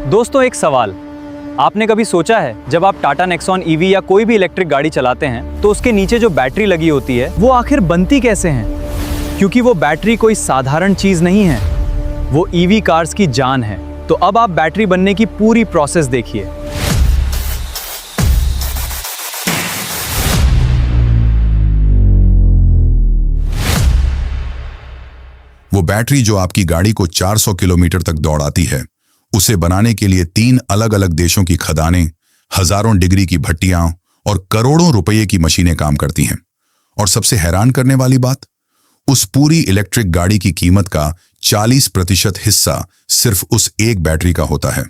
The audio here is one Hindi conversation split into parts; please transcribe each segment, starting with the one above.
दोस्तों, एक सवाल। आपने कभी सोचा है जब आप टाटा नेक्सॉन ईवी या कोई भी इलेक्ट्रिक गाड़ी चलाते हैं तो उसके नीचे जो बैटरी लगी होती है वो आखिर बनती कैसे है? क्योंकि वो बैटरी कोई साधारण चीज नहीं है, वो ईवी कार्स की जान है। तो अब आप बैटरी बनने की पूरी प्रोसेस देखिए। वो बैटरी जो आपकी गाड़ी को 400 किलोमीटर तक दौड़ाती है, उसे बनाने के लिए 3 अलग अलग देशों की खदानें, हजारों डिग्री की भट्टियां और करोड़ों रुपए की मशीनें काम करती हैं। और सबसे हैरान करने वाली बात, उस पूरी इलेक्ट्रिक गाड़ी की कीमत का 40% हिस्सा सिर्फ उस एक बैटरी का होता है।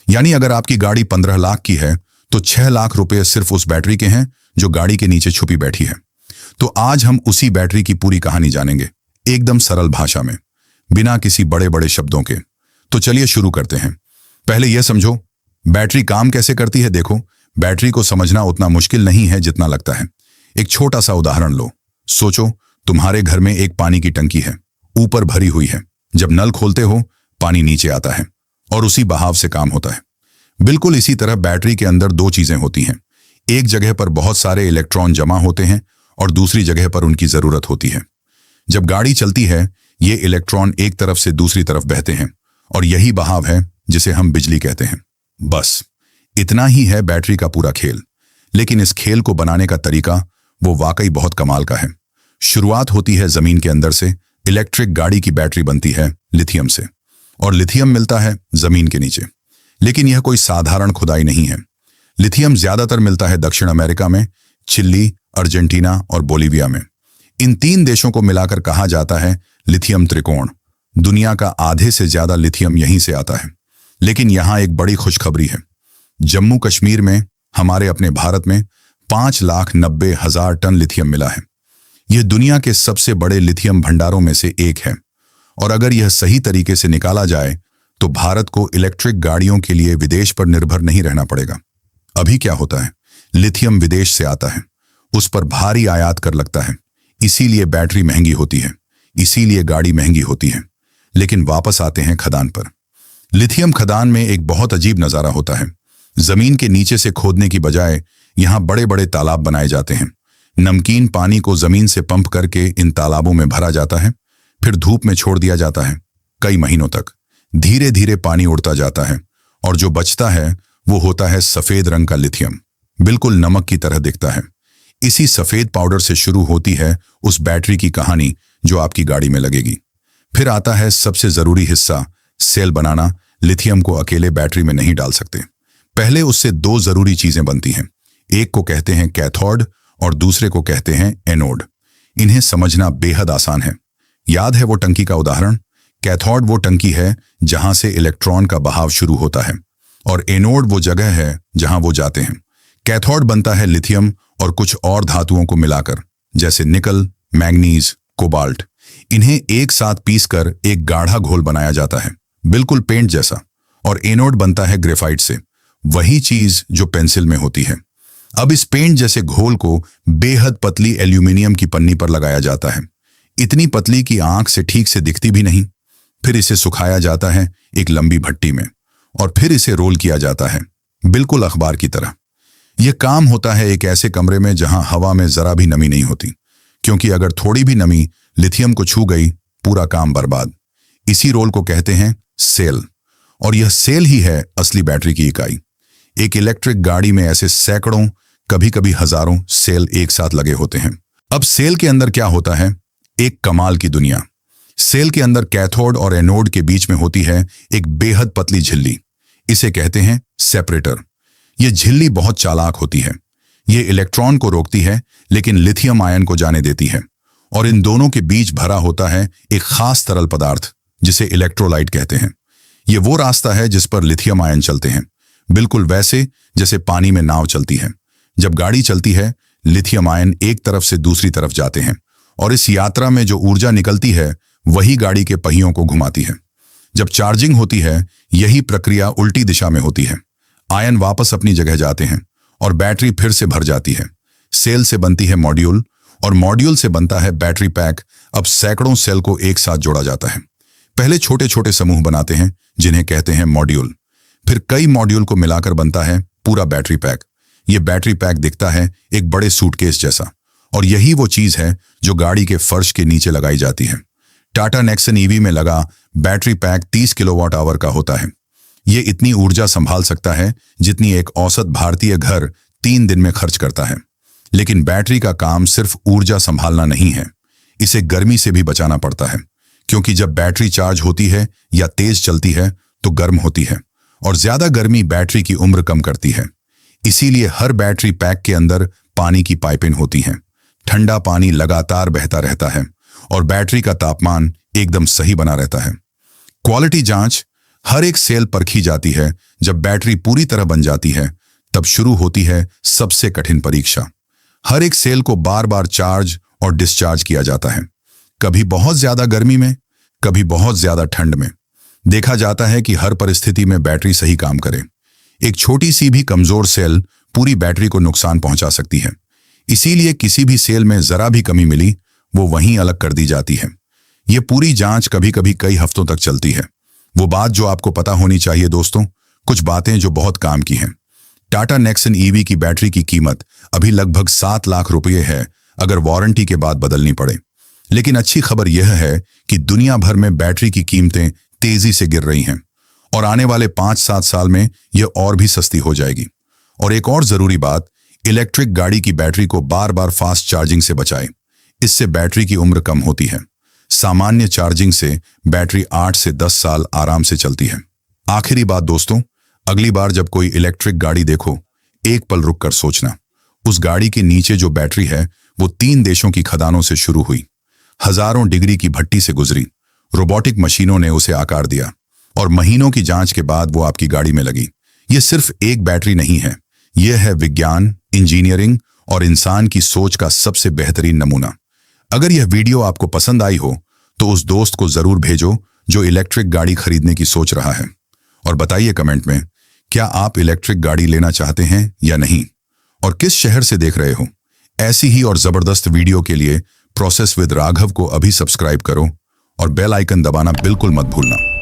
यानी अगर आपकी गाड़ी 15 लाख की है तो 6 लाख रुपए सिर्फ उस बैटरी के हैं जो गाड़ी के नीचे छुपी बैठी है। तो आज हम उसी बैटरी की पूरी कहानी जानेंगे, एकदम सरल भाषा में, बिना किसी बड़े बड़े शब्दों के। तो चलिए शुरू करते हैं। पहले यह समझो बैटरी काम कैसे करती है। देखो, बैटरी को समझना उतना मुश्किल नहीं है जितना लगता है। एक छोटा सा उदाहरण लो। सोचो तुम्हारे घर में एक पानी की टंकी है, ऊपर भरी हुई है। जब नल खोलते हो पानी नीचे आता है और उसी बहाव से काम होता है। बिल्कुल इसी तरह बैटरी के अंदर 2 चीजें होती हैं। एक जगह पर बहुत सारे इलेक्ट्रॉन जमा होते हैं और दूसरी जगह पर उनकी जरूरत होती है। जब गाड़ी चलती है ये इलेक्ट्रॉन एक तरफ से दूसरी तरफ बहते हैं और यही बहाव है जिसे हम बिजली कहते हैं। बस इतना ही है बैटरी का पूरा खेल। लेकिन इस खेल को बनाने का तरीका वो वाकई बहुत कमाल का है। शुरुआत होती है जमीन के अंदर से। इलेक्ट्रिक गाड़ी की बैटरी बनती है लिथियम से और लिथियम मिलता है जमीन के नीचे। लेकिन यह कोई साधारण खुदाई नहीं है। लिथियम ज्यादातर मिलता है दक्षिण अमेरिका में, चिली, अर्जेंटीना और बोलीविया में। इन 3 देशों को मिलाकर कहा जाता है लिथियम त्रिकोण। दुनिया का आधे से ज्यादा लिथियम यहीं से आता है। लेकिन यहां एक बड़ी खुशखबरी है। जम्मू कश्मीर में, हमारे अपने भारत में 5,90,000 टन लिथियम मिला है। यह दुनिया के सबसे बड़े लिथियम भंडारों में से एक है। और अगर यह सही तरीके से निकाला जाए तो भारत को इलेक्ट्रिक गाड़ियों के लिए विदेश पर निर्भर नहीं रहना पड़ेगा। अभी क्या होता है, लिथियम विदेश से आता है, उस पर भारी आयात कर लगता है। इसीलिए बैटरी महंगी होती है, इसीलिए गाड़ी महंगी होती है। लेकिन वापस आते हैं खदान पर। लिथियम खदान में एक बहुत अजीब नजारा होता है। जमीन के नीचे से खोदने की बजाय यहां बड़े बड़े तालाब बनाए जाते हैं। नमकीन पानी को जमीन से पंप करके इन तालाबों में भरा जाता है, फिर धूप में छोड़ दिया जाता है कई महीनों तक। धीरे धीरे पानी उड़ता जाता है और जो बचता है वो होता है सफेद रंग का लिथियम। बिल्कुल नमक की तरह दिखता है। इसी सफेद पाउडर से शुरू होती है उस बैटरी की कहानी जो आपकी गाड़ी में लगेगी। फिर आता है सबसे जरूरी हिस्सा, सेल बनाना। लिथियम को अकेले बैटरी में नहीं डाल सकते। पहले उससे 2 जरूरी चीजें बनती हैं। एक को कहते हैं कैथोड और दूसरे को कहते हैं एनोड। इन्हें समझना बेहद आसान है। याद है वो टंकी का उदाहरण? कैथोड वो टंकी है जहां से इलेक्ट्रॉन का बहाव शुरू होता है और एनोड वो जगह है जहां वो जाते हैं। कैथोड बनता है लिथियम और कुछ और धातुओं को मिलाकर, जैसे निकल, मैंगनीज, कोबाल्ट। इन्हें एक साथ पीसकर एक गाढ़ा घोल बनाया जाता है, बिल्कुल पेंट जैसा। और एनोड बनता है ग्रेफाइट से, वही चीज जो पेंसिल में होती है। अब इस पेंट जैसे घोल को बेहद पतली एल्यूमिनियम की पन्नी पर लगाया जाता है, इतनी पतली कि आंख से ठीक से दिखती भी नहीं। फिर इसे सुखाया जाता है एक लंबी भट्टी में और फिर इसे रोल किया जाता है, बिल्कुल अखबार की तरह। यह काम होता है एक ऐसे कमरे में जहां हवा में जरा भी नमी नहीं होती, क्योंकि अगर थोड़ी भी नमी लिथियम को छू गई, पूरा काम बर्बाद। इसी रोल को कहते हैं सेल। और यह सेल ही है असली बैटरी की इकाई। एक इलेक्ट्रिक गाड़ी में ऐसे सैकड़ों, कभी कभी हजारों सेल एक साथ लगे होते हैं। अब सेल के अंदर क्या होता है? एक कमाल की दुनिया। सेल के अंदर कैथोड और एनोड के बीच में होती है एक बेहद पतली झिल्ली। इसे कहते हैं सेपरेटर। यह झिल्ली बहुत चालाक होती है। यह इलेक्ट्रॉन को रोकती है लेकिन लिथियम आयन को जाने देती है। और इन दोनों के बीच भरा होता है एक खास तरल पदार्थ जिसे इलेक्ट्रोलाइट कहते हैं। यह वो रास्ता है जिस पर लिथियम आयन चलते हैं, बिल्कुल वैसे जैसे पानी में नाव चलती है। जब गाड़ी चलती है, लिथियम आयन एक तरफ से दूसरी तरफ जाते हैं और इस यात्रा में जो ऊर्जा निकलती है वही गाड़ी के पहियों को घुमाती है। जब चार्जिंग होती है, यही प्रक्रिया उल्टी दिशा में होती है। आयन वापस अपनी जगह जाते हैं और बैटरी फिर से भर जाती है। सेल से बनती है मॉड्यूल और मॉड्यूल से बनता है बैटरी पैक। अब सैकड़ों सेल को एक साथ जोड़ा जाता है। पहले छोटे छोटे समूह बनाते हैं जिन्हें कहते हैं मॉड्यूल, फिर कई मॉड्यूल को मिलाकर बनता है पूरा बैटरी पैक। ये बैटरी पैक दिखता है एक बड़े सूटकेस जैसा, और यही वो चीज है जो गाड़ी के फर्श के नीचे लगाई जाती है। टाटा नेक्सन ईवी में लगा बैटरी पैक 30 किलोवाट आवर का होता है। ये इतनी ऊर्जा संभाल सकता है जितनी एक औसत भारतीय घर 3 दिन में खर्च करता है। लेकिन बैटरी का काम सिर्फ ऊर्जा संभालना नहीं है, इसे गर्मी से भी बचाना पड़ता है, क्योंकि जब बैटरी चार्ज होती है या तेज चलती है तो गर्म होती है, और ज्यादा गर्मी बैटरी की उम्र कम करती है। इसीलिए हर बैटरी पैक के अंदर पानी की पाइपें होती हैं। ठंडा पानी लगातार बहता रहता है और बैटरी का तापमान एकदम सही बना रहता है। क्वालिटी जांच हर एक सेल परखी जाती है। जब बैटरी पूरी तरह बन जाती है तब शुरू होती है सबसे कठिन परीक्षा। हर एक सेल को बार बार चार्ज और डिस्चार्ज किया जाता है, कभी बहुत ज्यादा गर्मी में, कभी बहुत ज्यादा ठंड में। देखा जाता है कि हर परिस्थिति में बैटरी सही काम करे। एक छोटी सी भी कमजोर सेल पूरी बैटरी को नुकसान पहुंचा सकती है। इसीलिए किसी भी सेल में जरा भी कमी मिली वो वहीं अलग कर दी जाती है। ये पूरी जांच कभी कभी कई हफ्तों तक चलती है। वो बात जो आपको पता होनी चाहिए दोस्तों, कुछ बातें जो बहुत काम की हैं। टाटा नेक्सन ईवी की बैटरी की कीमत अभी लगभग 7 लाख रुपये है अगर वारंटी के बाद बदलनी पड़े। लेकिन अच्छी खबर यह है कि दुनिया भर में बैटरी की कीमतें तेजी से गिर रही हैं और आने वाले 5-7 साल में यह और भी सस्ती हो जाएगी। और एक और जरूरी बात, इलेक्ट्रिक गाड़ी की बैटरी को बार बार फास्ट चार्जिंग से बचाएं। इससे बैटरी की उम्र कम होती है। सामान्य चार्जिंग से बैटरी 8 से 10 साल आराम से चलती है। आखिरी बात दोस्तों, अगली बार जब कोई इलेक्ट्रिक गाड़ी देखो, एक पल रुक कर सोचना, उस गाड़ी के नीचे जो बैटरी है वो 3 देशों की खदानों से शुरू हुई, हजारों डिग्री की भट्टी से गुजरी, रोबोटिक मशीनों ने उसे आकार दिया और महीनों की जांच के बाद वो आपकी गाड़ी में लगी। ये सिर्फ एक बैटरी नहीं है, यह है विज्ञान, इंजीनियरिंग और इंसान की सोच का सबसे बेहतरीन नमूना। अगर यह वीडियो आपको पसंद आई हो तो उस दोस्त को जरूर भेजो जो इलेक्ट्रिक गाड़ी खरीदने की सोच रहा है, और बताइए कमेंट में, क्या आप इलेक्ट्रिक गाड़ी लेना चाहते हैं या नहीं, और किस शहर से देख रहे हो। ऐसी ही और जबरदस्त वीडियो के लिए प्रोसेस विद राघव को अभी सब्सक्राइब करो और बेल आइकन दबाना बिल्कुल मत भूलना।